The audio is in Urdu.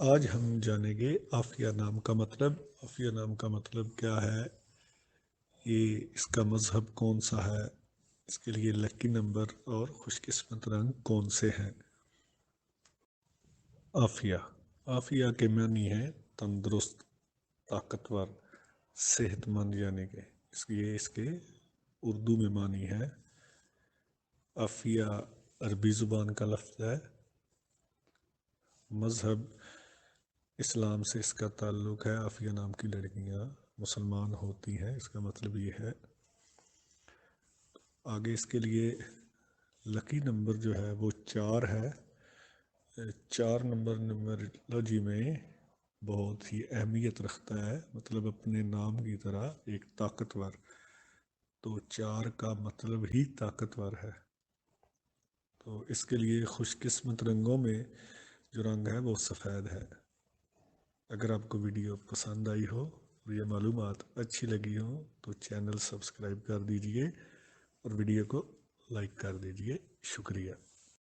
آج ہم جانیں گے عافیہ نام کا مطلب۔ عافیہ نام کا مطلب کیا ہے، یہ اس کا مذہب کون سا ہے، اس کے لیے لکی نمبر اور خوش قسمت رنگ کون سے ہیں۔ عافیہ عافیہ کے معنی ہے تندرست، طاقتور، صحت مند، یعنی کہ اس کے اردو میں معنی ہے۔ عافیہ عربی زبان کا لفظ ہے۔ مذہب اسلام سے اس کا تعلق ہے۔ عافیہ نام کی لڑکیاں مسلمان ہوتی ہیں، اس کا مطلب یہ ہے۔ آگے اس کے لیے لکی نمبر جو ہے وہ 4 ہے۔ 4 نمبر نمبرولوجی میں بہت ہی اہمیت رکھتا ہے، مطلب اپنے نام کی طرح ایک طاقتور، تو 4 کا مطلب ہی طاقتور ہے۔ تو اس کے لیے خوش قسمت رنگوں میں جو رنگ ہے وہ سفید ہے۔ اگر آپ کو ویڈیو پسند آئی ہو اور یہ معلومات اچھی لگی ہوں تو چینل سبسکرائب کر دیجئے اور ویڈیو کو لائک کر دیجئے۔ شکریہ۔